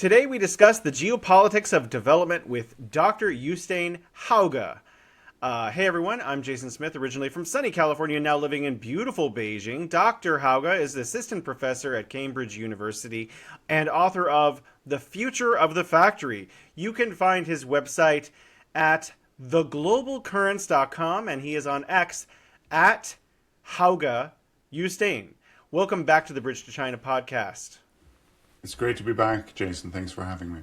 Today we discuss the geopolitics of development with Dr. Jostein Hauge. Hey everyone, I'm Jason Smith, originally from sunny California, now living in beautiful Beijing. Dr. Hauge is the assistant professor at Cambridge University and author of The Future of the Factory. You can find his website at theglobalcurrents.com, and he is on X at Hauge Jostein. Welcome back to the Bridge to China podcast. It's great to be back, Jason. Thanks for having me.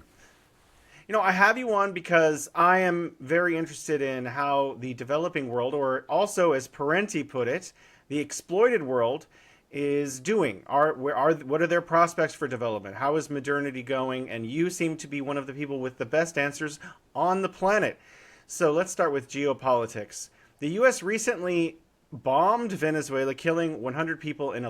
You know, I have you on because I am very interested in how the developing world, or also as Parenti put it, the exploited world, is doing. What are their prospects for development? How is modernity going? And you seem to be one of the people with the best answers on the planet. So let's start with geopolitics. The U.S. recently bombed Venezuela, killing 100 people and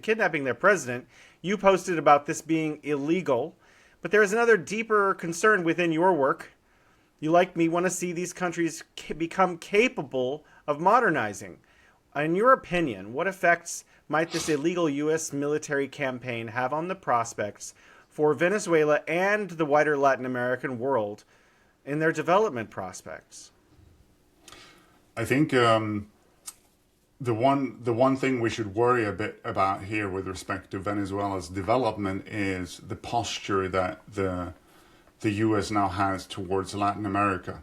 kidnapping their president. You posted about this being illegal, but there is another deeper concern within your work. You, like me, want to see these countries become capable of modernizing. In your opinion, what effects might this illegal U.S. military campaign have on the prospects for Venezuela and the wider Latin American world in their development prospects? I think the one thing we should worry a bit about here with respect to Venezuela's development is the posture that the U.S. now has towards Latin America.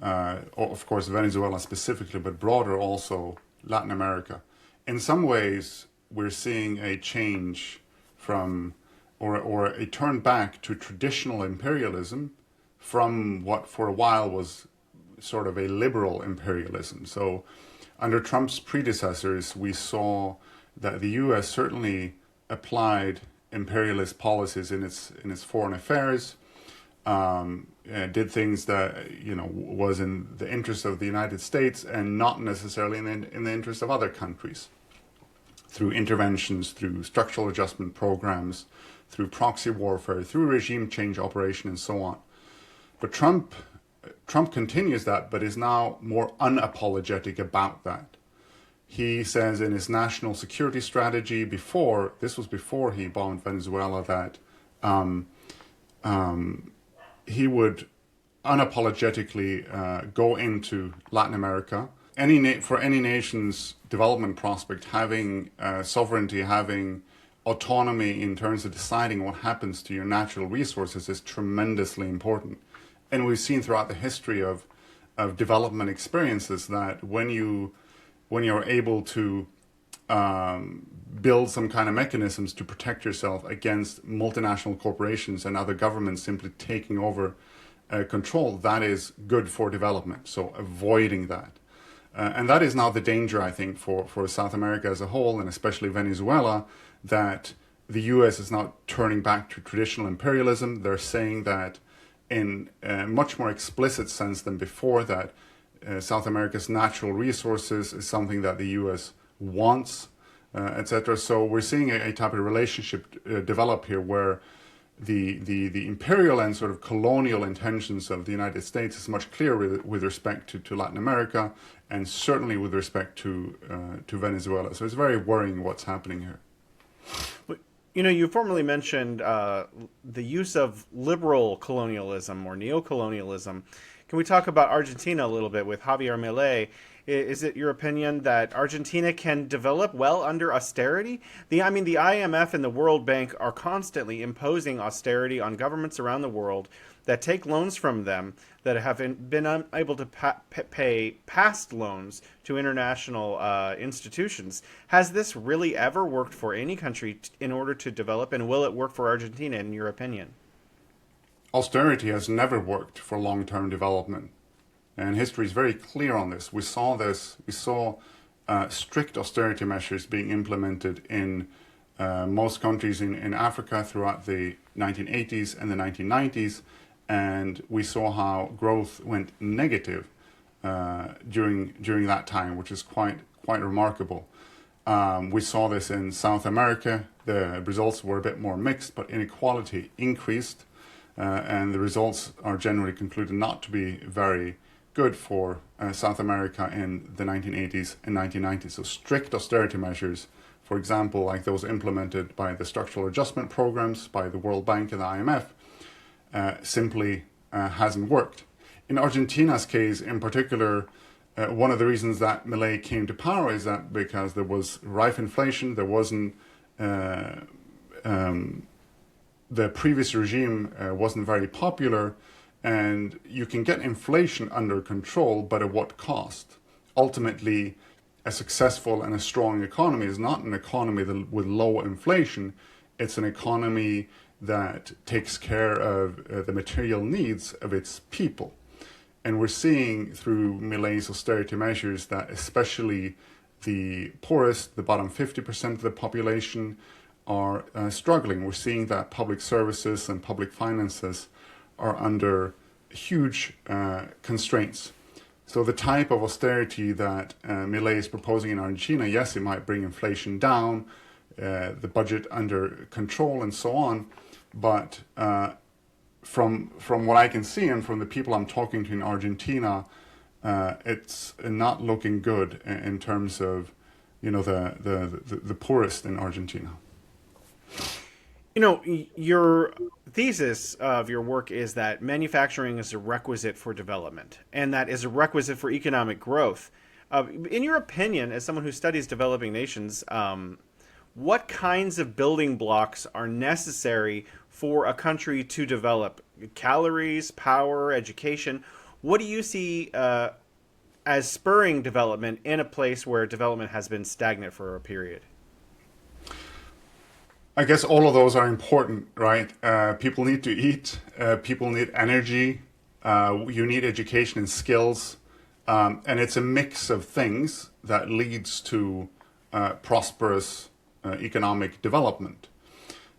Of course, Venezuela specifically, but broader also Latin America. In some ways, we're seeing a change from, or a turn back to traditional imperialism from what for a while was sort of a liberal imperialism. So under Trump's predecessors, we saw that the U.S. certainly applied imperialist policies in its foreign affairs, did things that was in the interest of the United States and not necessarily in the interest of other countries, through interventions, through structural adjustment programs, through proxy warfare, through regime change operation, and so on. But Trump continues that, but is now more unapologetic about that. He says in his national security strategy before he bombed Venezuela, that he would unapologetically go into Latin America. For any nation's development prospect, having sovereignty, having autonomy in terms of deciding what happens to your natural resources is tremendously important. And we've seen throughout the history of development experiences that when you're able to build some kind of mechanisms to protect yourself against multinational corporations and other governments simply taking over control, that is good for development. So avoiding that. And that is now the danger, I think, for South America as a whole, and especially Venezuela, that the U.S. is now turning back to traditional imperialism. They're saying that in a much more explicit sense than before, that South America's natural resources is something that the U.S. wants, etc. So we're seeing a type of relationship develop here where the imperial and sort of colonial intentions of the United States is much clearer with respect to Latin America, and certainly with respect to Venezuela. So it's very worrying what's happening here. You know, you formerly mentioned the use of liberal colonialism or neocolonialism. Can we talk about Argentina a little bit with Javier Milei? Is it your opinion that Argentina can develop well under austerity? The IMF and the World Bank are constantly imposing austerity on governments around the world that take loans from them that have been unable to pay past loans to international institutions. Has this really ever worked for any country in order to develop, and will it work for Argentina, in your opinion? Austerity has never worked for long-term development. And history is very clear on this. We saw strict austerity measures being implemented in most countries in Africa throughout the 1980s and the 1990s. And we saw how growth went negative during that time, which is quite remarkable. We saw this in South America. The results were a bit more mixed, but inequality increased. And the results are generally concluded not to be very good for South America in the 1980s and 1990s. So strict austerity measures for example, like those implemented by the structural adjustment programs by the World Bank and the IMF, simply hasn't worked. In Argentina's case, in particular, one of the reasons that Milei came to power is that because there was rife inflation, there wasn't the previous regime wasn't very popular, and you can get inflation under control, but at what cost? Ultimately, a successful and a strong economy is not an economy with low inflation. It's an economy that takes care of the material needs of its people. And we're seeing through Milei's austerity measures that especially the poorest, the bottom 50% of the population, are struggling. We're seeing that public services and public finances are under huge constraints. So the type of austerity that Milei is proposing in Argentina, yes, it might bring inflation down, the budget under control and so on, but from what I can see and from the people I'm talking to in Argentina, it's not looking good in terms of, you know, the poorest in Argentina. You know, your thesis of your work is that manufacturing is a requisite for development, and that is a requisite for economic growth. In your opinion, as someone who studies developing nations, what kinds of building blocks are necessary for a country to develop? Calories, power, education. What do you see as spurring development in a place where development has been stagnant for a period? I guess all of those are important, right? People need to eat, people need energy, you need education and skills, and it's a mix of things that leads to prosperous economic development.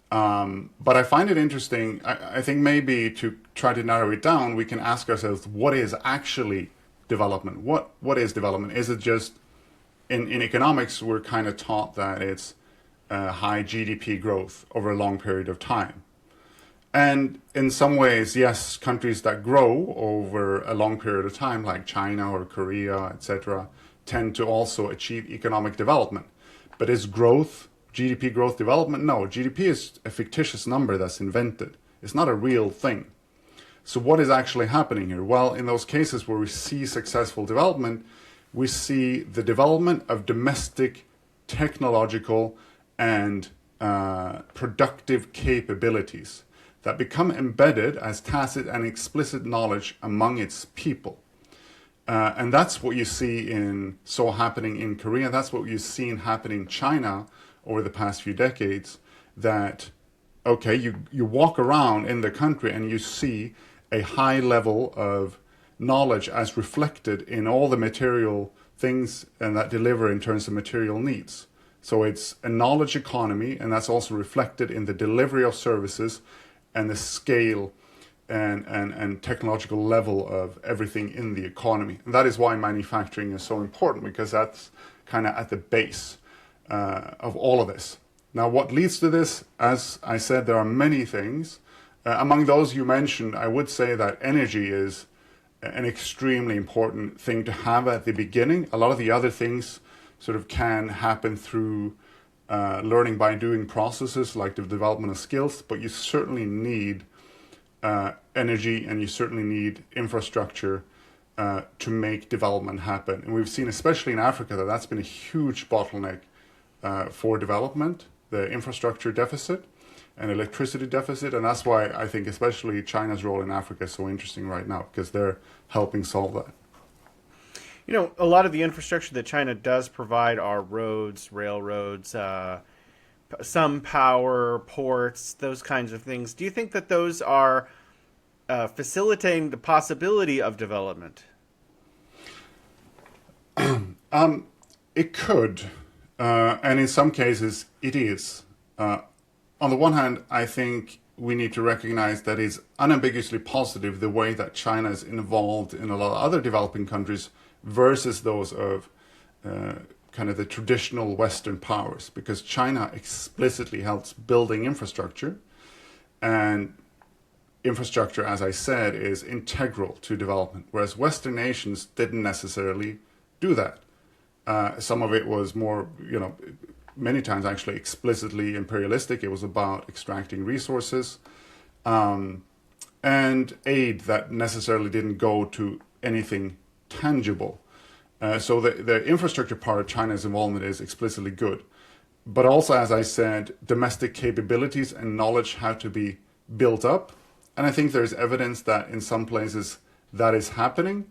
But I find it interesting, I think maybe to try to narrow it down, we can ask ourselves, what is actually development? What is development? Is it just, in economics, we're kind of taught that it's high GDP growth over a long period of time. And in some ways, yes, countries that grow over a long period of time, like China or Korea, etc., tend to also achieve economic development. But is growth, GDP growth development? No, GDP is a fictitious number that's invented. It's not a real thing. So what is actually happening here? Well, in those cases where we see successful development, we see the development of domestic technological and productive capabilities that become embedded as tacit and explicit knowledge among its people. And that's what you see happening in Korea. That's what you've seen happen in China over the past few decades. That, okay, you walk around in the country and you see a high level of knowledge as reflected in all the material things and that deliver in terms of material needs. So it's a knowledge economy, and that's also reflected in the delivery of services and the scale and technological level of everything in the economy. And that is why manufacturing is so important, because that's kind of at the base of all of this. Now, what leads to this? As I said, there are many things. Among those you mentioned, I would say that energy is an extremely important thing to have at the beginning. A lot of the other things sort of can happen through learning by doing processes like the development of skills, but you certainly need energy and you certainly need infrastructure to make development happen. And we've seen, especially in Africa, that that's been a huge bottleneck for development, the infrastructure deficit and electricity deficit. And that's why I think especially China's role in Africa is so interesting right now, because they're helping solve that. You know, a lot of the infrastructure that China does provide are roads, railroads, some power, ports, those kinds of things. Do you think that those are facilitating the possibility of development? It could, and in some cases it is. On the one hand, I think we need to recognize that it's unambiguously positive the way that China is involved in a lot of other developing countries versus those of kind of the traditional Western powers, because China explicitly helps building infrastructure, and infrastructure, as I said, is integral to development, whereas Western nations didn't necessarily do that. Some of it was more, many times actually explicitly imperialistic. It was about extracting resources, and aid that necessarily didn't go to anything tangible. So the infrastructure part of China's involvement is explicitly good. But also, as I said, domestic capabilities and knowledge have to be built up. And I think there's evidence that in some places that is happening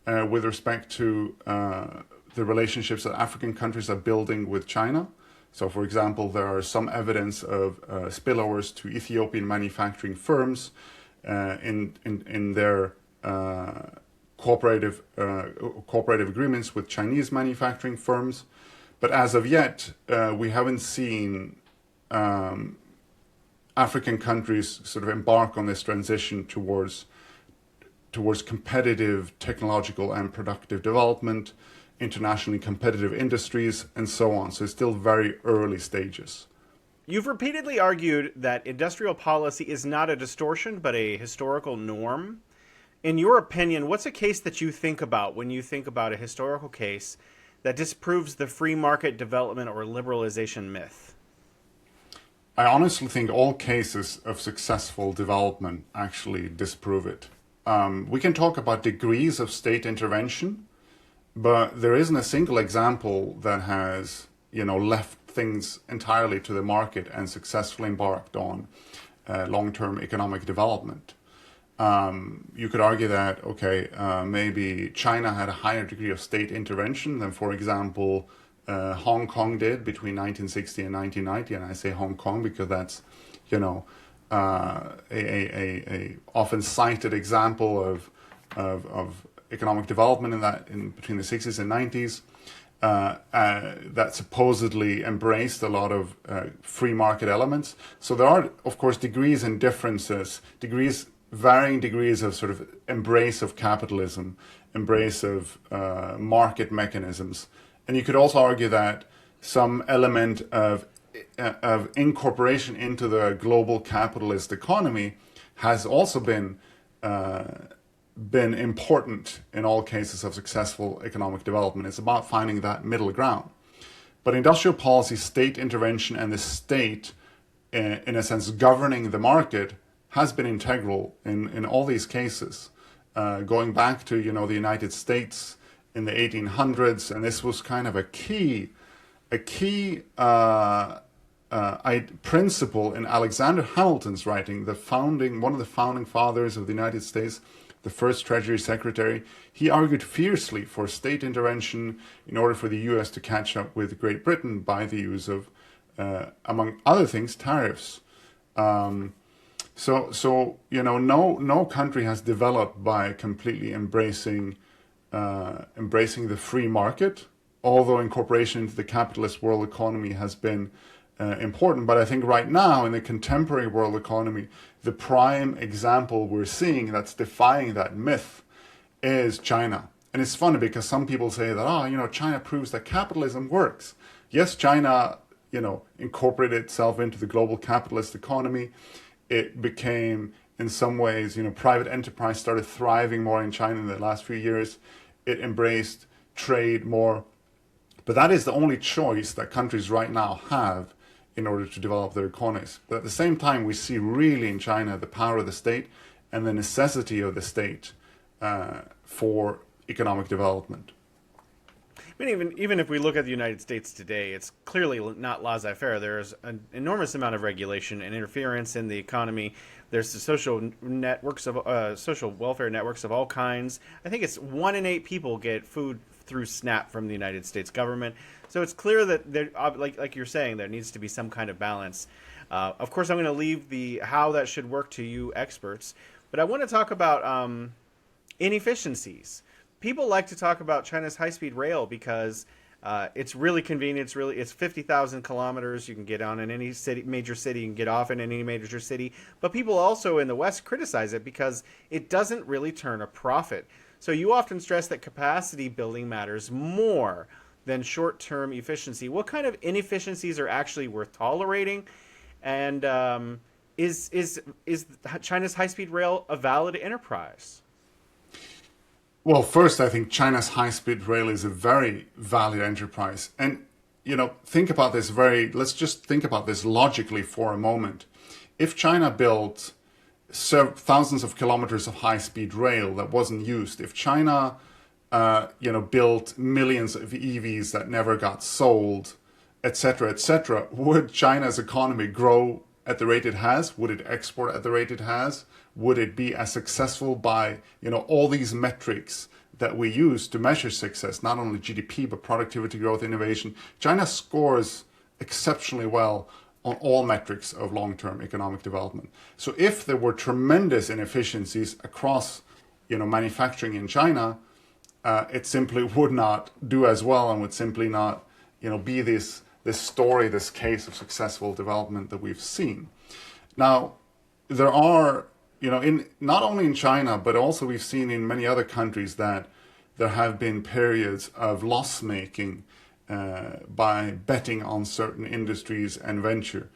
with respect to the relationships that African countries are building with China. So, for example, there are some evidence of spillovers to Ethiopian manufacturing firms in their cooperative agreements with Chinese manufacturing firms. But as of yet, we haven't seen African countries sort of embark on this transition towards competitive technological and productive development, internationally competitive industries, and so on. So it's still very early stages. You've repeatedly argued that industrial policy is not a distortion, but a historical norm. In your opinion, what's a case that you think about when you think about a historical case that disproves the free market development or liberalization myth? I honestly think all cases of successful development actually disprove it. We can talk about degrees of state intervention, but there isn't a single example that has, left things entirely to the market and successfully embarked on long-term economic development. You could argue that, maybe China had a higher degree of state intervention than, for example, Hong Kong did between 1960 and 1990. And I say Hong Kong because that's, a often cited example of economic development in between the 60s and 90s. That supposedly embraced a lot of free market elements. So there are, of course, degrees and differences, varying degrees of sort of embrace of capitalism, embrace of market mechanisms. And you could also argue that some element of incorporation into the global capitalist economy has also been important in all cases of successful economic development. It's about finding that middle ground. But industrial policy, state intervention, and the state, in a sense, governing the market has been integral in all these cases. Going back to, the United States in the 1800s, and this was kind of a key principle in Alexander Hamilton's writing, one of the founding fathers of the United States, the first Treasury Secretary. He argued fiercely for state intervention in order for the U.S. to catch up with Great Britain by the use of, among other things, tariffs. So no country has developed by completely embracing the free market, although incorporation into the capitalist world economy has been important. But I think right now in the contemporary world economy, the prime example we're seeing that's defying that myth is China. And it's funny because some people say that, China proves that capitalism works. Yes, China, incorporated itself into the global capitalist economy. It became, in some ways, private enterprise started thriving more in China in the last few years. It embraced trade more. But that is the only choice that countries right now have in order to develop their economies. But at the same time, we see really in China the power of the state and the necessity of the state for economic development. I mean, even if we look at the United States today, it's clearly not laissez-faire. There's an enormous amount of regulation and interference in the economy. There's the social welfare networks of all kinds. I think it's 1 in 8 people get food through SNAP from the United States government. So it's clear that there, like you're saying, there needs to be some kind of balance. Of course, I'm going to leave the how that should work to you experts, but I want to talk about inefficiencies. People like to talk about China's high-speed rail because it's really convenient. It's 50,000 kilometers. You can get on in any major city. You can get off in any major city. But people also in the West criticize it because it doesn't really turn a profit. So you often stress that capacity building matters more than short-term efficiency. What kind of inefficiencies are actually worth tolerating? And is China's high-speed rail a valid enterprise? Well, first, I think China's high-speed rail is a very valid enterprise. And think about this let's just think about this logically for a moment. If China built thousands of kilometers of high-speed rail that wasn't used, if China, built millions of EVs that never got sold, etc., would China's economy grow at the rate it has? Would it export at the rate it has? Would it be as successful by, all these metrics that we use to measure success, not only GDP, but productivity, growth, innovation? China scores exceptionally well on all metrics of long-term economic development. So if there were tremendous inefficiencies across, manufacturing in China, it simply would not do as well and would simply not, be this story, this case of successful development that we've seen. Now, there are, in not only in China, but also we've seen in many other countries that there have been periods of loss making by betting on certain industries and venture.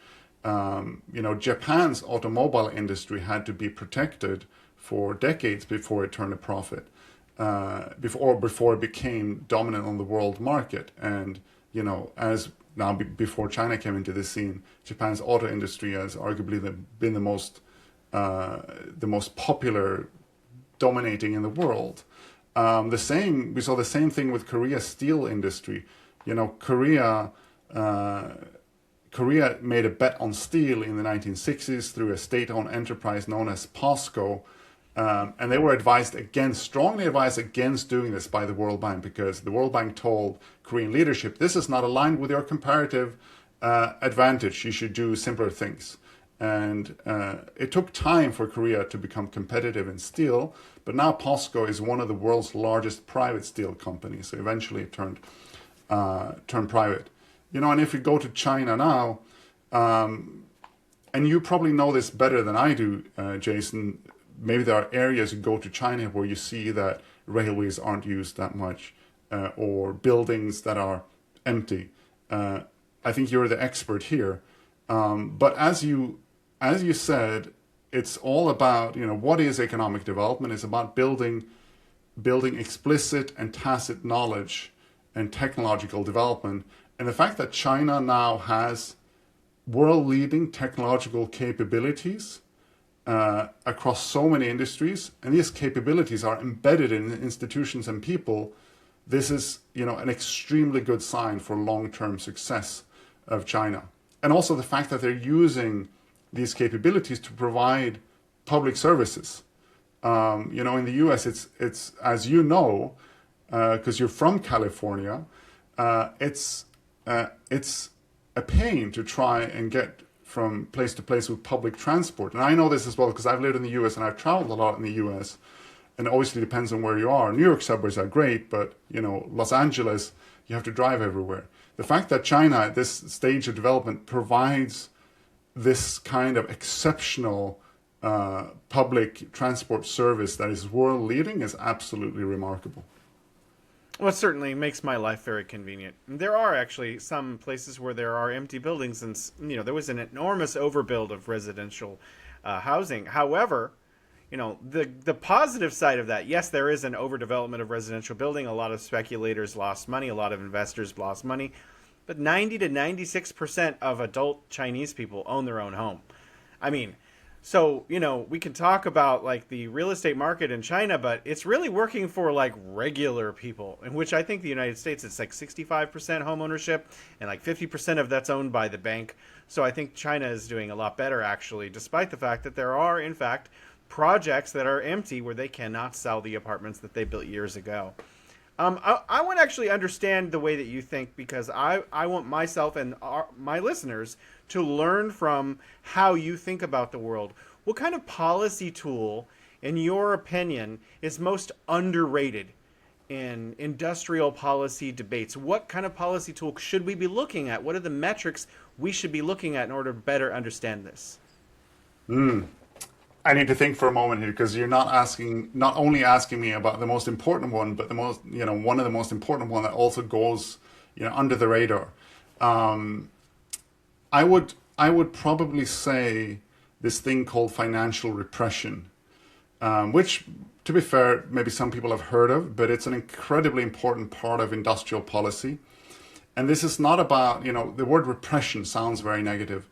Japan's automobile industry had to be protected for decades before it turned a profit, before it became dominant on the world market. And as now before China came into the scene, Japan's auto industry has arguably been the most popular, dominating in the world. We saw the same thing with Korea's steel industry. Korea made a bet on steel in the 1960s through a state-owned enterprise known as POSCO, and they were strongly advised against doing this by the World Bank, because the World Bank told Korean leadership, this is not aligned with your comparative advantage. You should do simpler things. And it took time for Korea to become competitive in steel, but now POSCO is one of the world's largest private steel companies. So eventually it turned private. And if you go to China now, and you probably know this better than I do, Jason, maybe there are areas you go to China where you see that railways aren't used that much, or buildings that are empty. I think you're the expert here. But as you said, it's all about, what is economic development? It's about building explicit and tacit knowledge and technological development. And the fact that China now has world-leading technological capabilities across so many industries, and these capabilities are embedded in institutions and people, this is, an extremely good sign for long-term success of China. And also the fact that they're using these capabilities to provide public services. In the US, it's as you know, because you're from California, it's a pain to try and get from place to place with public transport. And I know this as well because I've lived in the US and I've traveled a lot in the US. And obviously depends on where you are. New York subways are great, but Los Angeles, you have to drive everywhere. The fact that China at this stage of development provides this kind of exceptional public transport service that is world leading is absolutely remarkable. Well, it certainly makes my life very convenient. There are actually some places where there are empty buildings, and there was an enormous overbuild of residential housing. However, the positive side of that, yes, there is an overdevelopment of residential building. A lot of speculators lost money. A lot of investors lost money. But 90 to 96% of adult Chinese people own their own home. I mean, so, we can talk about like the real estate market in China, but it's really working for like regular people, in which I think the United States, it's like 65% home ownership and like 50% of that's owned by the bank. So I think China is doing a lot better, actually, despite the fact that there are, in fact, projects that are empty where they cannot sell the apartments that they built years ago. I want to actually understand the way that you think, because I want myself and my listeners to learn from how you think about the world. What kind of policy tool, in your opinion, is most underrated in industrial policy debates? What kind of policy tool should we be looking at? What are the metrics we should be looking at in order to better understand this? I need to think for a moment here, because you're not only asking me about the most important one, but one of the most important one that also goes, under the radar. I would probably say this thing called financial repression, which, to be fair, maybe some people have heard of, but it's an incredibly important part of industrial policy. And this is not about, the word repression sounds very negative.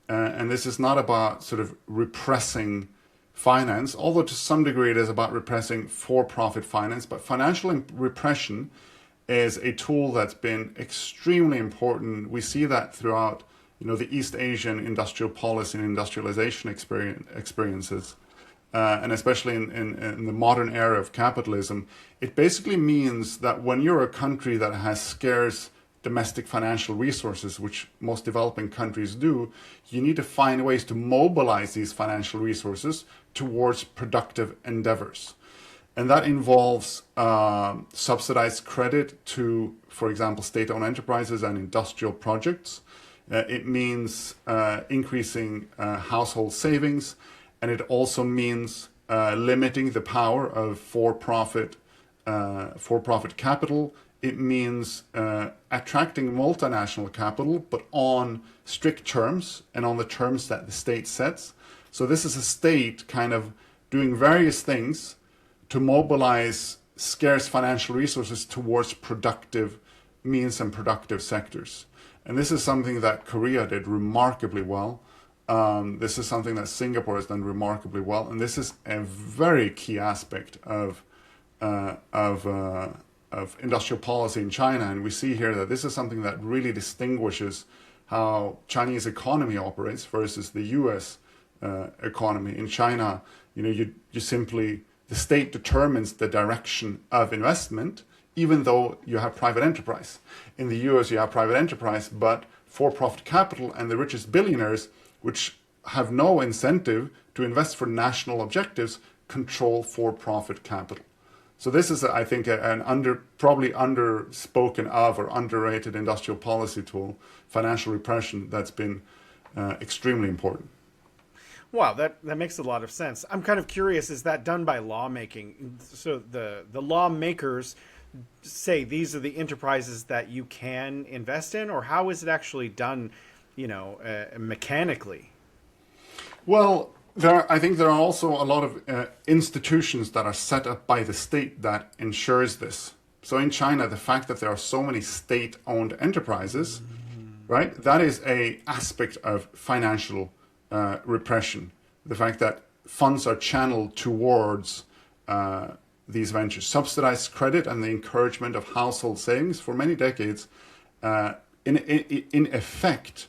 And this is not about sort of repressing finance, although to some degree it is about repressing for-profit finance. But financial repression is a tool that's been extremely important. We see that throughout, the East Asian industrial policy and industrialization experiences. And especially in the modern era of capitalism, it basically means that when you're a country that has scarce domestic financial resources, which most developing countries do, you need to find ways to mobilize these financial resources towards productive endeavors. And that involves subsidized credit to, for example, state-owned enterprises and industrial projects. It means increasing household savings, and it also means limiting the power of for-profit capital. It means attracting multinational capital, but on strict terms and on the terms that the state sets. So this is a state kind of doing various things to mobilize scarce financial resources towards productive means and productive sectors. And this is something that Korea did remarkably well. This is something that Singapore has done remarkably well. And this is a very key aspect of industrial policy in China. And we see here that this is something that really distinguishes how Chinese economy operates versus the US economy. In China, you simply, the state determines the direction of investment, even though you have private enterprise. In the US, you have private enterprise, but for-profit capital and the richest billionaires, which have no incentive to invest for national objectives, control for-profit capital. So this is, I think, an probably underspoken of or underrated industrial policy tool, financial repression, that's been extremely important. Wow, that makes a lot of sense. I'm kind of curious, is that done by lawmaking? So the lawmakers say these are the enterprises that you can invest in, or how is it actually done, mechanically? Well, I think there are also a lot of institutions that are set up by the state that ensures this. So in China, the fact that there are so many state-owned enterprises, right, that is a aspect of financial repression. The fact that funds are channeled towards these ventures. Subsidized credit and the encouragement of household savings for many decades, in effect,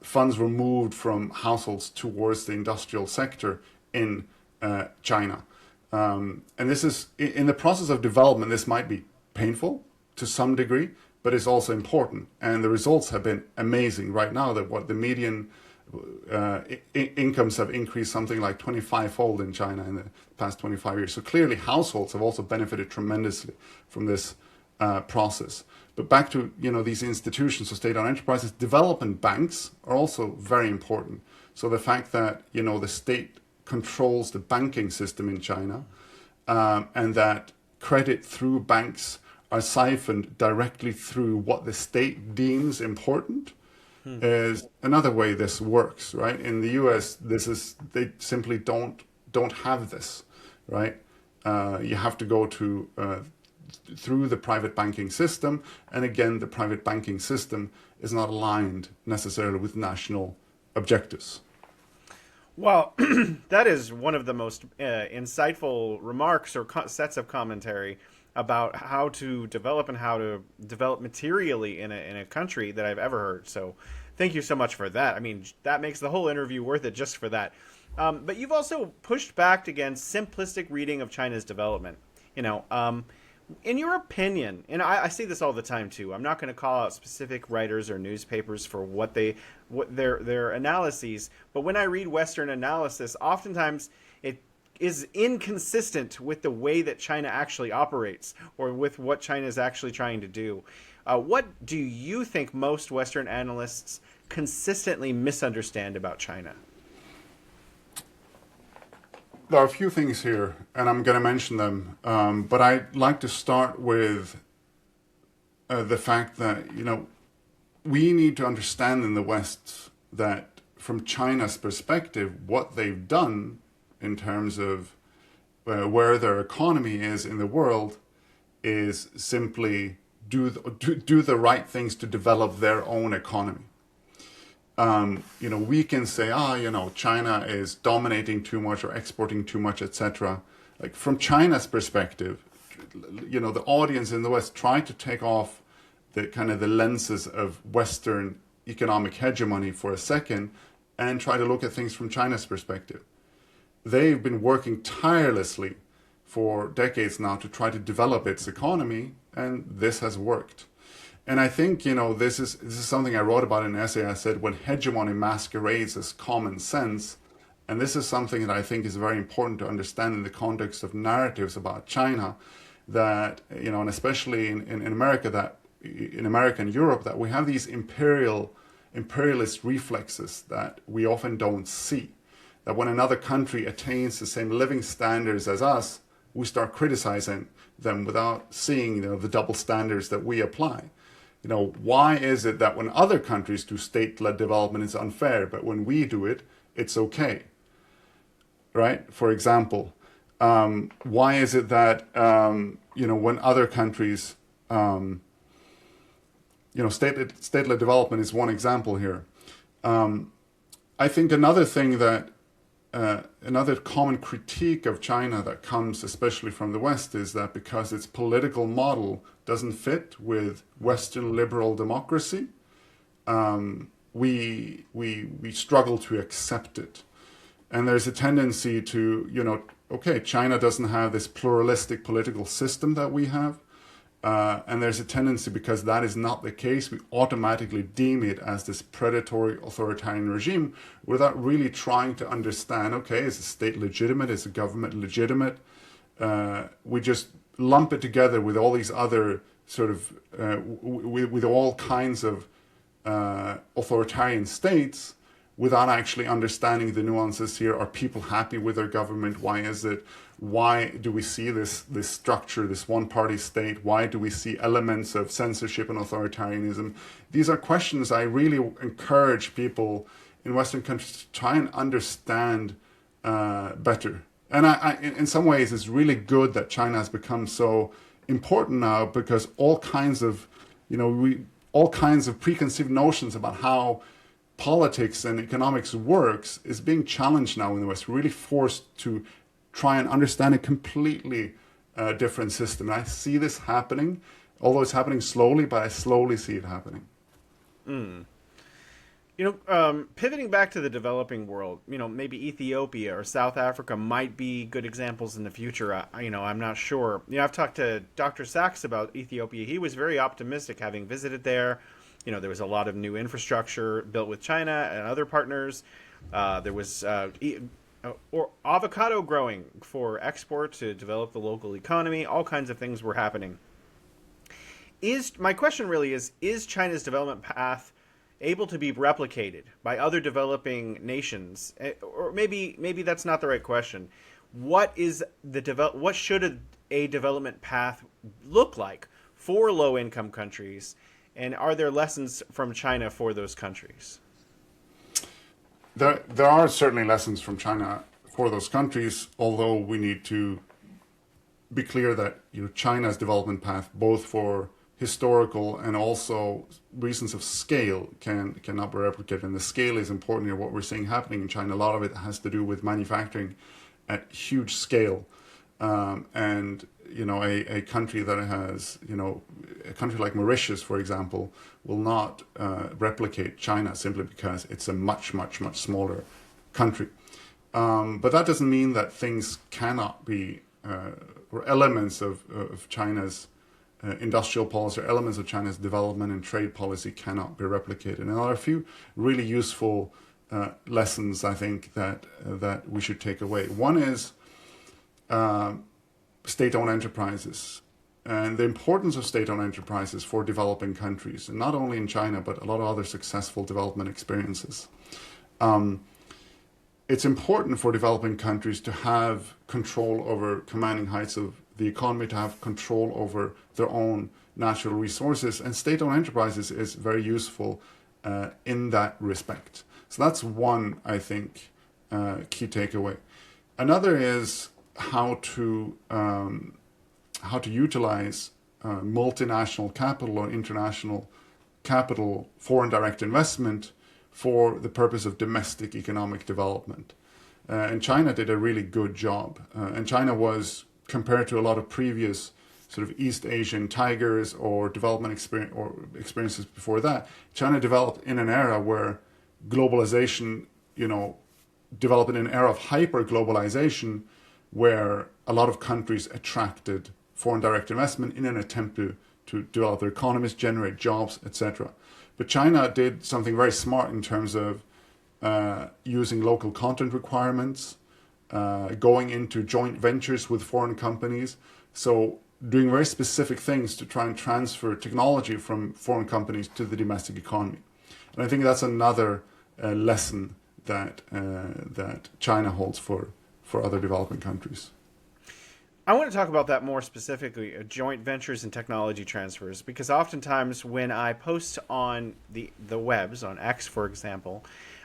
funds were moved from households towards the industrial sector in China. And this is, in the process of development, this might be painful to some degree, but it's also important. And the results have been amazing right now. That what the median incomes have increased something like 25-fold in China in the past 25 years. So clearly households have also benefited tremendously from this process. But back to these institutions, so state-owned enterprises, development banks are also very important. So the fact that the state controls the banking system in China, and that credit through banks are siphoned directly through what the state deems important, is another way this works, right? In the US, they simply don't have this, right? You have to go to through the private banking system, and again, the private banking system is not aligned necessarily with national objectives. Well, that is one of the most insightful remarks or sets of commentary about how to develop and how to develop materially in a country that I've ever heard. So thank you so much for that. I mean, that makes the whole interview worth it just for that. But you've also pushed back against simplistic reading of China's development. In your opinion, and I say this all the time too, I'm not going to call out specific writers or newspapers for what their analyses, but when I read Western analysis, oftentimes it is inconsistent with the way that China actually operates or with what China is actually trying to do. What do you think most Western analysts consistently misunderstand about China? There are a few things here, and I'm going to mention them, but I'd like to start with the fact that, we need to understand in the West that from China's perspective, what they've done in terms of where their economy is in the world is simply do the right things to develop their own economy. We can say, China is dominating too much or exporting too much, etc. Like from China's perspective, the audience in the West try to take off the kind of the lenses of Western economic hegemony for a second and try to look at things from China's perspective. They've been working tirelessly for decades now to try to develop its economy, and this has worked. And I think, this is something I wrote about in an essay. I said, when hegemony masquerades as common sense, and this is something that I think is very important to understand in the context of narratives about China, that, and especially in America, that in America and Europe, that we have these imperialist reflexes that we often don't see. That when another country attains the same living standards as us, we start criticizing them without seeing, the double standards that we apply. Why is it that when other countries do state-led development, it's unfair, but when we do it, it's okay? Right? For example, why is it that, when other countries, state-led development is one example here. I think another thing that, another common critique of China that comes especially from the West is that because its political model doesn't fit with Western liberal democracy, we struggle to accept it. And there's a tendency to, China doesn't have this pluralistic political system that we have. And there's a tendency, because that is not the case, we automatically deem it as this predatory authoritarian regime without really trying to understand, is the state legitimate? Is the government legitimate? We just lump it together with all these other sort of, with all kinds of authoritarian states without actually understanding the nuances here. Are people happy with their government? Why is it? Why do we see this structure, this one-party state? Why do we see elements of censorship and authoritarianism? These are questions I really encourage people in Western countries to try and understand better. And I, in some ways, it's really good that China has become so important now, because all kinds of preconceived notions about how politics and economics works is being challenged now in the West. We're really forced to try and understand a completely different system. And I see this happening, although it's happening slowly, but I slowly see it happening. Pivoting back to the developing world, maybe Ethiopia or South Africa might be good examples in the future. I'm not sure. I've talked to Dr. Sachs about Ethiopia. He was very optimistic, having visited there. There was a lot of new infrastructure built with China and other partners. There was or avocado growing for export to develop the local economy. All kinds of things were happening. My question really is China's development path able to be replicated by other developing nations? Or maybe that's not the right question. What should a development path look like for low-income countries? And are there lessons from China for those countries? There are certainly lessons from China for those countries, although we need to be clear that China's development path, both for historical and also reasons of scale, cannot be replicated. And the scale is important here. What we're seeing happening in China, a lot of it has to do with manufacturing at huge scale. And a country that has, a country like Mauritius, for example, will not replicate China simply because it's a much, much, much smaller country. But that doesn't mean that things cannot be, or elements of China's industrial policy, or elements of China's development and trade policy cannot be replicated. And there are a few really useful lessons, I think, that we should take away. One is state-owned enterprises and the importance of state-owned enterprises for developing countries, and not only in China, but a lot of other successful development experiences. It's important for developing countries to have control over commanding heights of the economy, to have control over their own natural resources, and state-owned enterprises is very useful in that respect. So that's one, I think, key takeaway. Another is how to utilize multinational capital or international capital, foreign direct investment for the purpose of domestic economic development. And China did a really good job. And China was, compared to a lot of previous sort of East Asian tigers or development experiences before that, China developed in an era where globalization, developed in an era of hyper-globalization where a lot of countries attracted foreign direct investment in an attempt to develop their economies, generate jobs, etc. But China did something very smart in terms of using local content requirements, going into joint ventures with foreign companies. So doing very specific things to try and transfer technology from foreign companies to the domestic economy. And I think that's another lesson that China holds for other developing countries. I want to talk about that more specifically, joint ventures and technology transfers, because oftentimes when I post on the webs, on X, for example,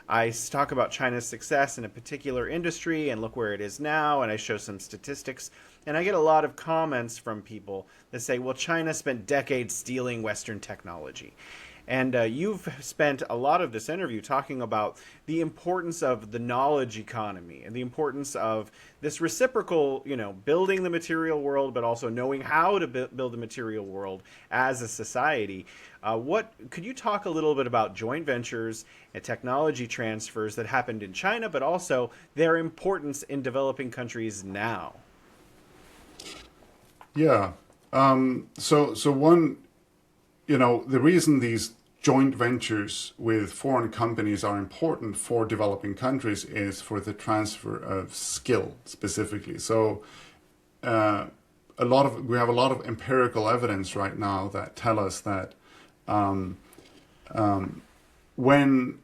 I talk about China's success in a particular industry and look where it is now, and I show some statistics, and I get a lot of comments from people that say, well, China spent decades stealing Western technology. And you've spent a lot of this interview talking about the importance of the knowledge economy and the importance of this reciprocal, building the material world, but also knowing how to build the material world as a society. Could you talk a little bit about joint ventures and technology transfers that happened in China, but also their importance in developing countries now? Yeah. So one, the reason these joint ventures with foreign companies are important for developing countries is for the transfer of skill specifically. So we have a lot of empirical evidence right now that tell us that when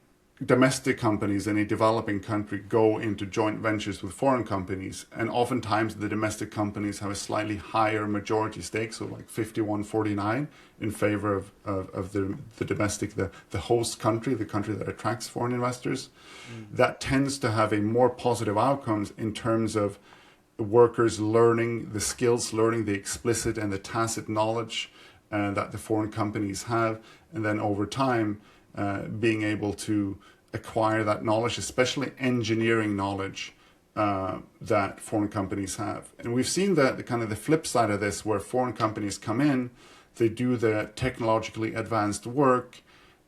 domestic companies in a developing country go into joint ventures with foreign companies, and oftentimes the domestic companies have a slightly higher majority stake, so like 51-49 in favor of the domestic, the host country, the country that attracts foreign investors. That tends to have a more positive outcomes in terms of workers learning the skills, learning the explicit and the tacit knowledge that the foreign companies have, and then over time being able to acquire that knowledge, especially engineering knowledge that foreign companies have. And we've seen the kind of the flip side of this, where foreign companies come in, they do the technologically advanced work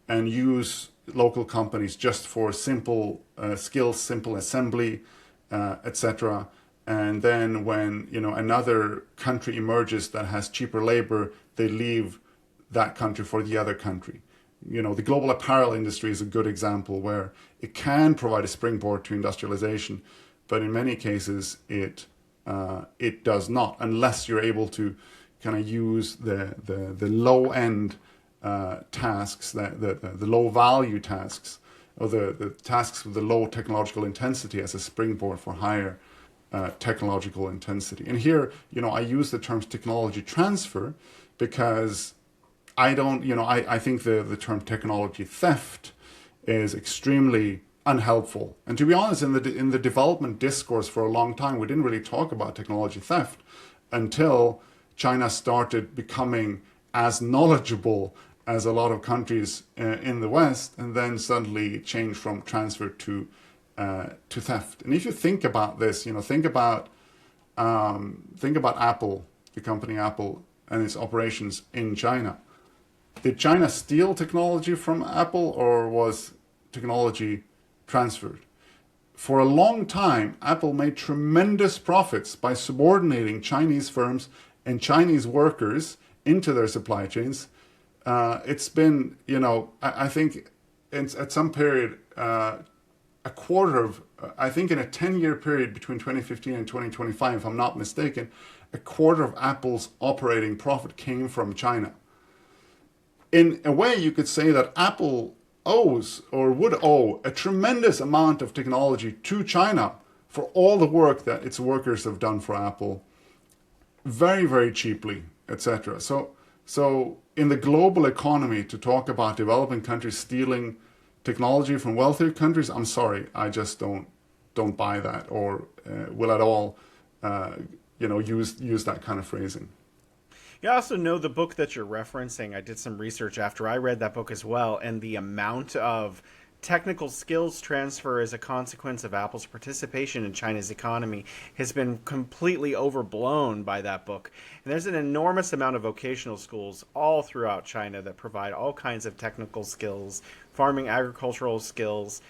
and use local companies just for simple skills, simple assembly, etc. And then when another country emerges that has cheaper labor, they leave that country for the other country. The global apparel industry is a good example where it can provide a springboard to industrialization, but in many cases it does not, unless you're able to kind of use the low end tasks, the low value tasks, or the tasks with the low technological intensity as a springboard for higher technological intensity. And here, I use the terms technology transfer because I think the term technology theft is extremely unhelpful. And to be honest, in the development discourse for a long time, we didn't really talk about technology theft until China started becoming as knowledgeable as a lot of countries in the West, and then suddenly it changed from transfer to theft. And if you think about this, think about Apple, the company Apple, and its operations in China. Did China steal technology from Apple, or was technology transferred? For a long time, Apple made tremendous profits by subordinating Chinese firms and Chinese workers into their supply chains. It's been, I think at some period, a quarter of, I think in a 10-year period between 2015 and 2025, if I'm not mistaken, a quarter of Apple's operating profit came from China. In a way, you could say that Apple owes or would owe a tremendous amount of technology to China for all the work that its workers have done for Apple very, very cheaply, etc. So in the global economy, to talk about developing countries stealing technology from wealthier countries, I'm sorry, I just don't buy that, or will at all use that kind of phrasing. You also know the book that you're referencing. I did some research after I read that book as well, and the amount of technical skills transfer as a consequence of Apple's participation in China's economy has been completely overblown by that book. And there's an enormous amount of vocational schools all throughout China that provide all kinds of technical skills, farming, agricultural skills,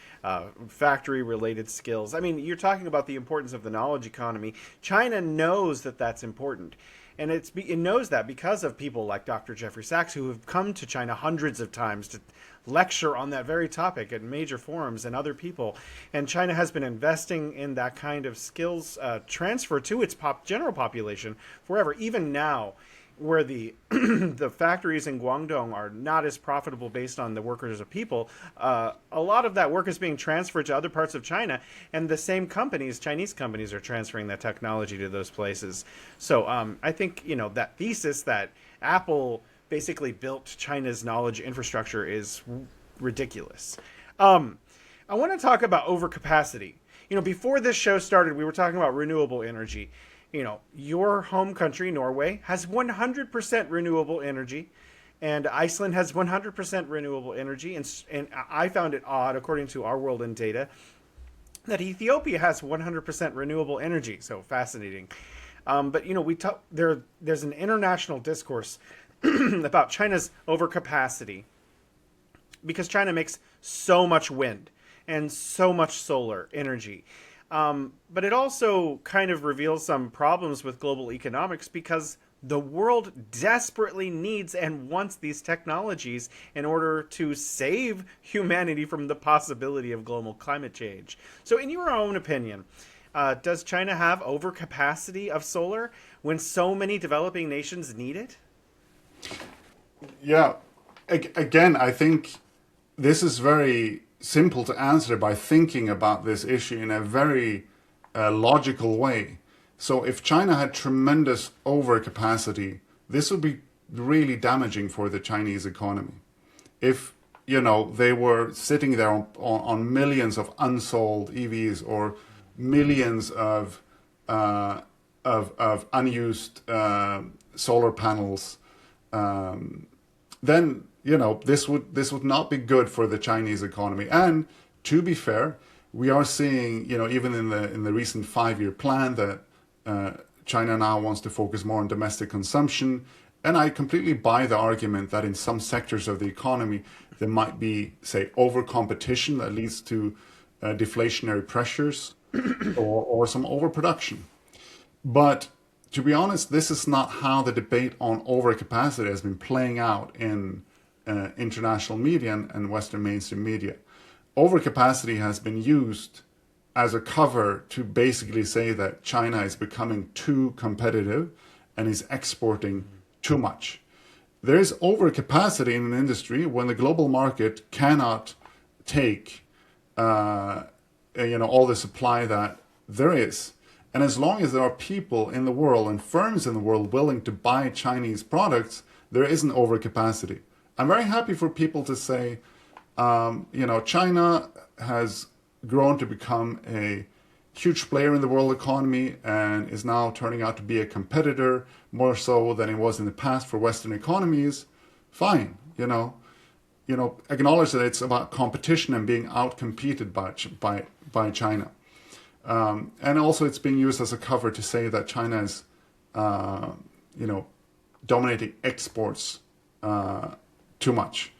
factory related skills. I mean, you're talking about the importance of the knowledge economy. China knows that that's important. And it knows that because of people like Dr. Jeffrey Sachs, who have come to China hundreds of times to lecture on that very topic at major forums, and other people. And China has been investing in that kind of skills transfer to its general population forever. Even now, where the the factories in Guangdong are not as profitable based on the workers as a people, a lot of that work is being transferred to other parts of China, and the same companies, Chinese companies, are transferring that technology to those places. So I think that thesis that Apple basically built China's knowledge infrastructure is ridiculous. I want to talk about overcapacity. Before this show started, we were talking about renewable energy. Your home country, Norway, has 100% renewable energy, and Iceland has 100% renewable energy. And I found it odd, according to Our World in Data, that Ethiopia has 100% renewable energy. So fascinating. But there's an international discourse about China's overcapacity because China makes so much wind and so much solar energy. But it also kind of reveals some problems with global economics because the world desperately needs and wants these technologies in order to save humanity from the possibility of global climate change. So in your own opinion, does China have overcapacity of solar when so many developing nations need it? Yeah. Again, I think this is very simple to answer by thinking about this issue in a very logical way. So if China had tremendous overcapacity, this would be really damaging for the Chinese economy. If they were sitting there on millions of unsold EVs or millions of unused solar panels, then this would not be good for the Chinese economy. And to be fair, we are seeing even in the recent 5-year plan that China now wants to focus more on domestic consumption. And I completely buy the argument that in some sectors of the economy there might be, say, over competition that leads to deflationary pressures or some overproduction. But to be honest, this is not how the debate on overcapacity has been playing out in international media and Western mainstream media. Overcapacity has been used as a cover to basically say that China is becoming too competitive and is exporting too much. There is overcapacity in an industry when the global market cannot take all the supply that there is. And as long as there are people in the world and firms in the world willing to buy Chinese products, there is an overcapacity. I'm very happy for people to say, China has grown to become a huge player in the world economy and is now turning out to be a competitor more so than it was in the past for Western economies. Fine, acknowledge that it's about competition and being outcompeted by China. And also it's being used as a cover to say that China is, dominating exports too much.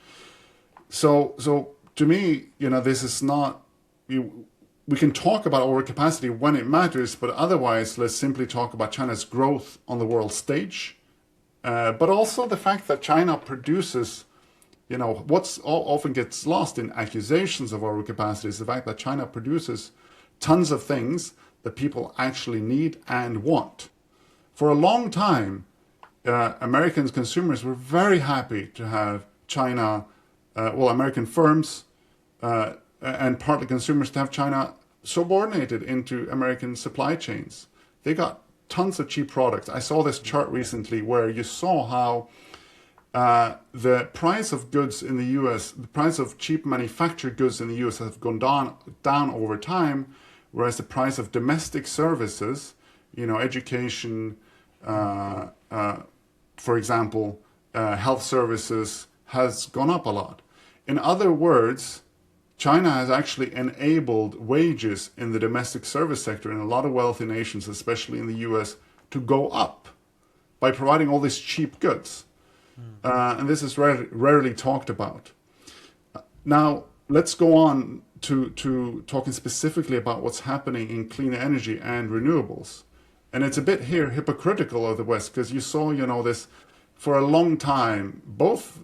So to me, this is not, we can talk about overcapacity when it matters, but otherwise let's simply talk about China's growth on the world stage. But also the fact that China produces, what's often gets lost in accusations of overcapacity is the fact that China produces tons of things that people actually need and want. For a long time, American consumers were very happy to have China, American firms and partly consumers to have China subordinated into American supply chains. They got tons of cheap products. I saw this chart recently where you saw how the price of goods in the US, the price of cheap manufactured goods in the US have gone down over time, whereas the price of domestic services, education, for example, health services has gone up a lot. In other words, China has actually enabled wages in the domestic service sector in a lot of wealthy nations, especially in the US, to go up by providing all these cheap goods. And this is rarely talked about. Now, let's go on to talking specifically about what's happening in clean energy and renewables. And it's a bit here hypocritical of the West, because you saw, this for a long time, both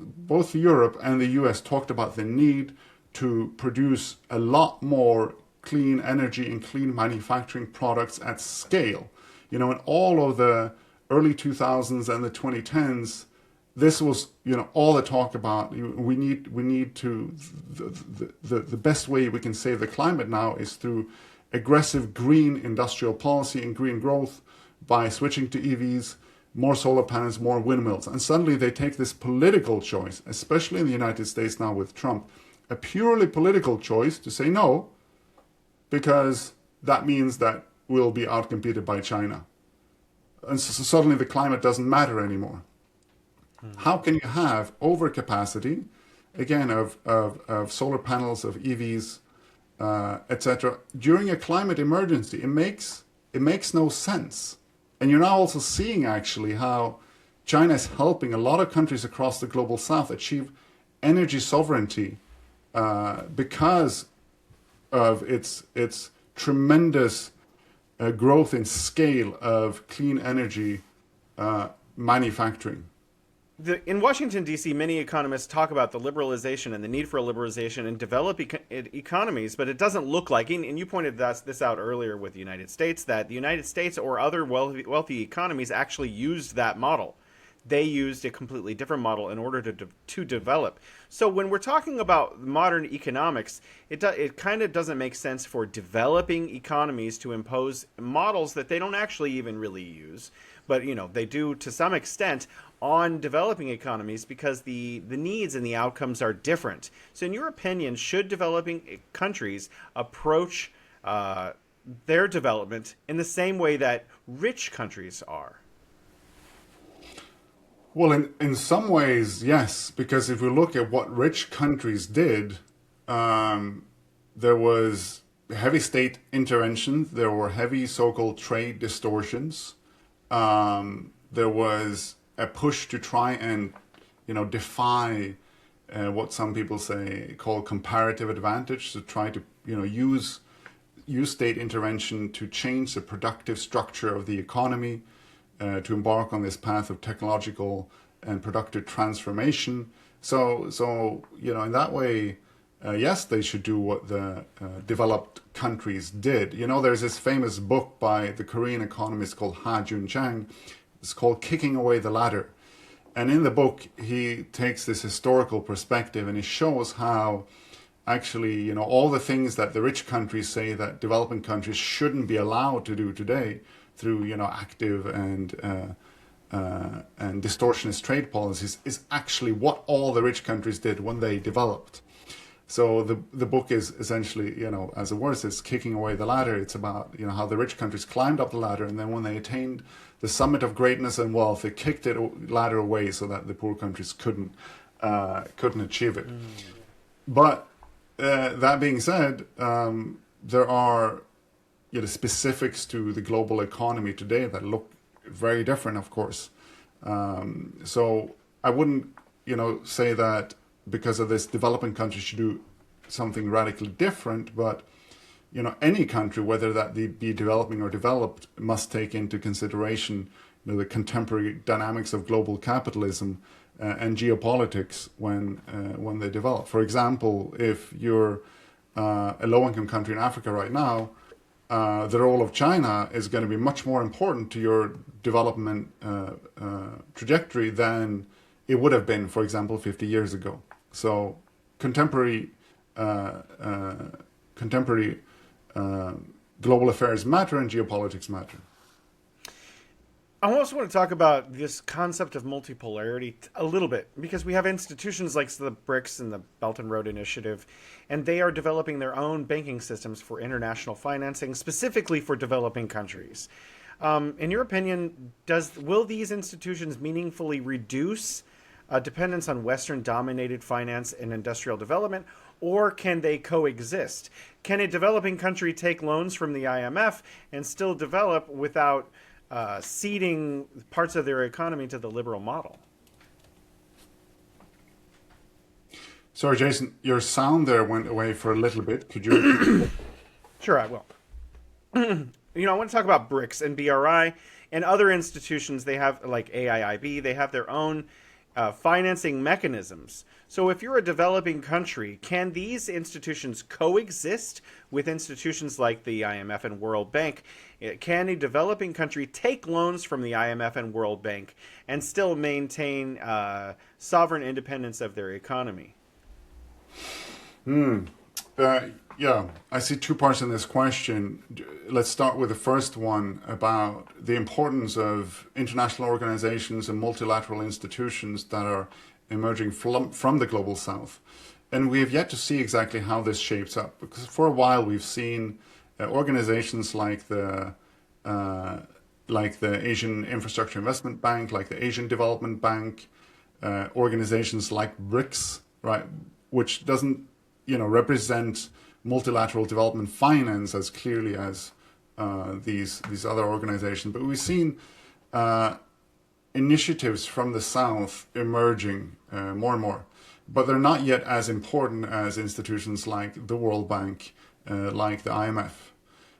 Europe and the US talked about the need to produce a lot more clean energy and clean manufacturing products at scale. In all of the early 2000s and the 2010s, this was, all the talk about. We need to. The best way we can save the climate now is through aggressive green industrial policy and green growth by switching to EVs, more solar panels, more windmills. And suddenly they take this political choice, especially in the United States now with Trump, a purely political choice to say no, because that means that we'll be outcompeted by China. And so suddenly the climate doesn't matter anymore. How can you have overcapacity, again, of solar panels, of EVs, etc., during a climate emergency? It makes no sense. And you're now also seeing actually how China is helping a lot of countries across the global south achieve energy sovereignty because of its tremendous growth in scale of clean energy manufacturing. In Washington, D.C., many economists talk about the liberalization and the need for a liberalization in developed economies, but it doesn't look like, and you pointed this out earlier with the United States, that the United States or other wealthy economies actually used that model. They used a completely different model in order to develop. So when we're talking about modern economics, it kind of doesn't make sense for developing economies to impose models that they don't actually even really use, but they do to some extent on developing economies because the needs and the outcomes are different. So in your opinion, should developing countries approach their development in the same way that rich countries are? Well, in some ways, yes, because if we look at what rich countries did, there was heavy state intervention, there were heavy so-called trade distortions, there was a push to try and, defy what some people call comparative advantage, to try to, use state intervention to change the productive structure of the economy, to embark on this path of technological and productive transformation. So in that way, yes, they should do what the developed countries did. There's this famous book by the Korean economist called Hauge. It's called Kicking Away the Ladder. And in the book, he takes this historical perspective and he shows how actually, all the things that the rich countries say that developing countries shouldn't be allowed to do today through, active and distortionist trade policies is actually what all the rich countries did when they developed. So the book is essentially, as the word says, kicking away the ladder. It's about, how the rich countries climbed up the ladder, and then when they attained the summit of greatness and wealth, they kicked the ladder away so that the poor countries couldn't achieve it. But that being said, there are specifics to the global economy today that look very different, of course. So I wouldn't, say that because of this, developing countries should do something radically different, but any country, whether that be developing or developed, must take into consideration the contemporary dynamics of global capitalism and geopolitics when they develop. For example, if you're a low-income country in Africa right now, the role of China is going to be much more important to your development trajectory than it would have been, for example, 50 years ago. So contemporary global affairs matter and geopolitics matter. I also want to talk about this concept of multipolarity a little bit, because we have institutions like the BRICS and the Belt and Road Initiative, and they are developing their own banking systems for international financing, specifically for developing countries. In your opinion, will these institutions meaningfully reduce dependence on Western-dominated finance and industrial development, or can they coexist? Can a developing country take loans from the IMF and still develop without ceding parts of their economy to the liberal model? Sorry, Jason, your sound there went away for a little bit. Could you repeat? Sure, I will. I want to talk about BRICS and BRI and other institutions. They have, like AIIB, they have their own financing mechanisms. So if you're a developing country, can these institutions coexist with institutions like the IMF and World Bank? Can a developing country take loans from the IMF and World Bank and still maintain sovereign independence of their economy? Yeah, I see two parts in this question. Let's start with the first one about the importance of international organizations and multilateral institutions that are emerging from the global south. And we have yet to see exactly how this shapes up, because for a while we've seen organizations like the Asian Infrastructure Investment Bank, like the Asian Development Bank, organizations like BRICS, right, which doesn't represent multilateral development finance as clearly as these other organizations. But we've seen initiatives from the South emerging more and more. But they're not yet as important as institutions like the World Bank, like the IMF.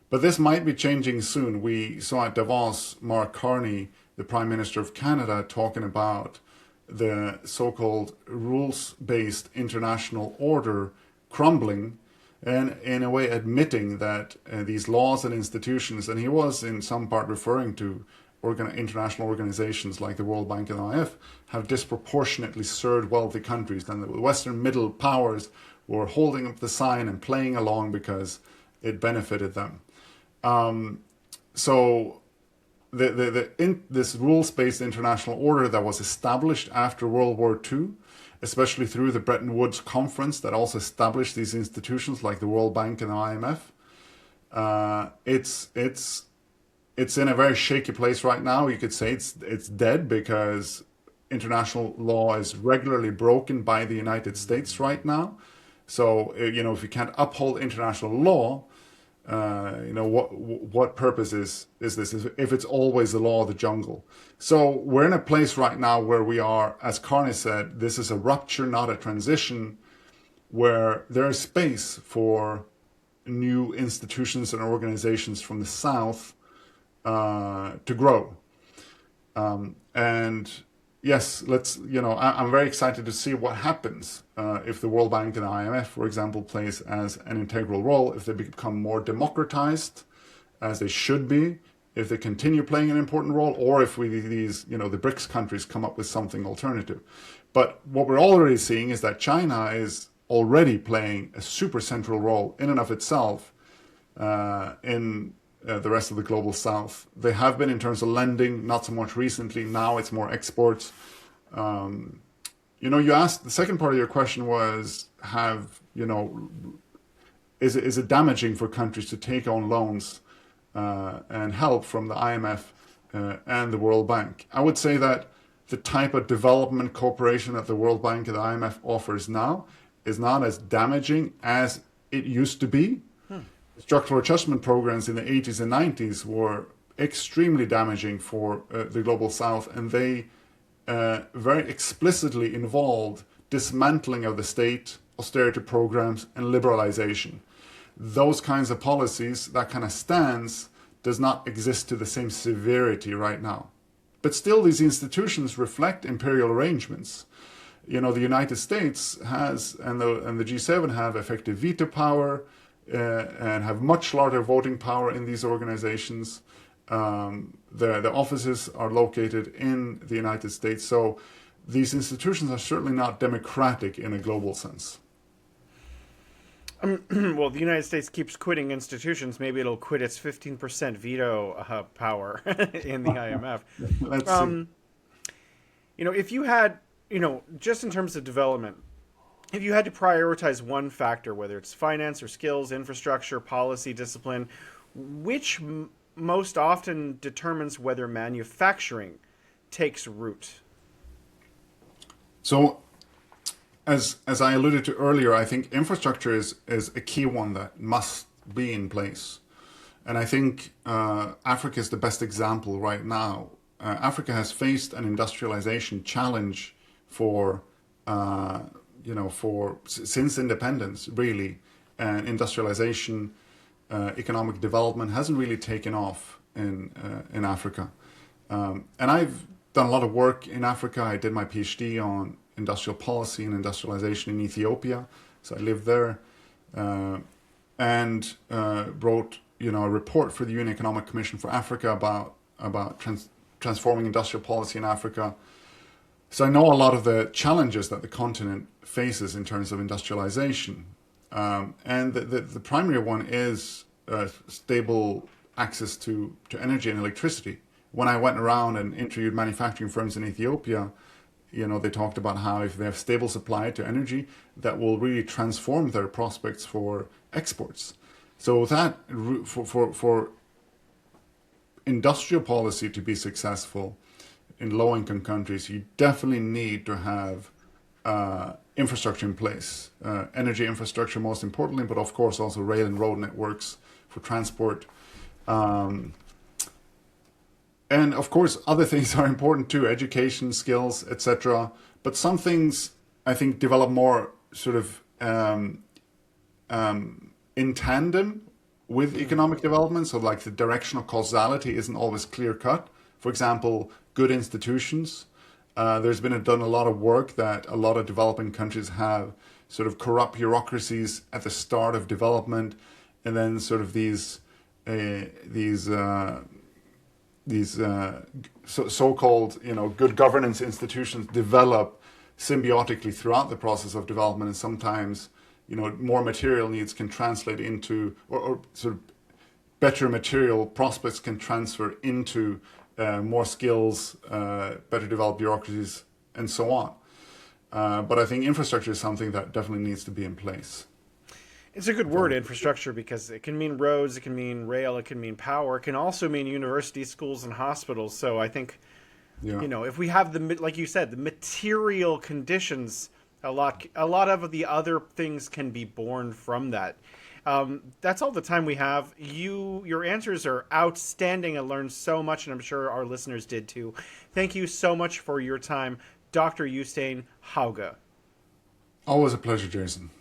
But this might be changing soon. We saw at Davos Mark Carney, the Prime Minister of Canada, talking about the so-called rules-based international order crumbling, and in a way admitting that these laws and institutions, and he was in some part referring to international organizations like the World Bank and IMF, have disproportionately served wealthy countries, and the Western middle powers were holding up the sign and playing along because it benefited them. So this rules-based international order that was established after World War II, especially through the Bretton Woods Conference that also established these institutions like the World Bank and the IMF, it's in a very shaky place right now. You could say it's dead because international law is regularly broken by the United States right now. So if you can't uphold international law, what purpose is this if it's always the law of the jungle? So we're in a place right now where we are, as Carney said, this is a rupture, not a transition, where there is space for new institutions and organizations from the South to grow. And yes, I'm very excited to see what happens if the World Bank and the IMF, for example, plays as an integral role, if they become more democratized, as they should be, if they continue playing an important role, or if the BRICS countries come up with something alternative. But what we're already seeing is that China is already playing a super central role in and of itself in the rest of the global south. They have been in terms of lending, not so much recently. Now it's more exports. You asked, the second part of your question was, is it damaging for countries to take on loans and help from the IMF and the World Bank? I would say that the type of development cooperation that the World Bank and the IMF offers now is not as damaging as it used to be. Structural adjustment programs in the 80s and 90s were extremely damaging for the global south, and they very explicitly involved dismantling of the state, austerity programs, and liberalization. Those kinds of policies, that kind of stance, does not exist to the same severity right now. But still, these institutions reflect imperial arrangements. The United States has, and the G7 have effective veto power, and have much larger voting power in these organizations. The offices are located in the United States. So these institutions are certainly not democratic in a global sense. Well, the United States keeps quitting institutions. Maybe it'll quit its 15% veto power in the IMF. Let's see. If you had, just in terms of development, if you had to prioritize one factor, whether it's finance or skills, infrastructure, policy, discipline, which most often determines whether manufacturing takes root? So, as I alluded to earlier, I think infrastructure is a key one that must be in place. And I think Africa is the best example right now. Africa has faced an industrialization challenge for, since independence, really. And industrialization, economic development hasn't really taken off in Africa. And I've done a lot of work in Africa. I did my PhD on industrial policy and industrialization in Ethiopia. So I lived there and wrote a report for the UN Economic Commission for Africa about transforming industrial policy in Africa. So I know a lot of the challenges that the continent faces in terms of industrialization. And the primary one is stable access to energy and electricity. When I went around and interviewed manufacturing firms in Ethiopia, they talked about how if they have stable supply to energy, that will really transform their prospects for exports. So that for industrial policy to be successful in low-income countries, you definitely need to have infrastructure in place. Energy infrastructure, most importantly, but of course also rail and road networks for transport. And of course, other things are important too, education, skills, etc. But some things, I think, develop more sort of in tandem with economic development. So like the directional causality isn't always clear cut. For example, good institutions. There's been done a lot of work that a lot of developing countries have sort of corrupt bureaucracies at the start of development, and then sort of these so-called good governance institutions develop symbiotically throughout the process of development, and sometimes more material needs can translate into or sort of better material prospects can transfer into more skills, better developed bureaucracies, and so on. But I think infrastructure is something that definitely needs to be in place. It's a good word, infrastructure, because it can mean roads, it can mean rail, it can mean power, it can also mean universities, schools, and hospitals. So I think, if we have like you said, the material conditions, a lot of the other things can be born from that. That's all the time we have. Your answers are outstanding. I learned so much, and I'm sure our listeners did too. Thank you so much for your time, Dr. Jostein Hauge. Always a pleasure, Jason.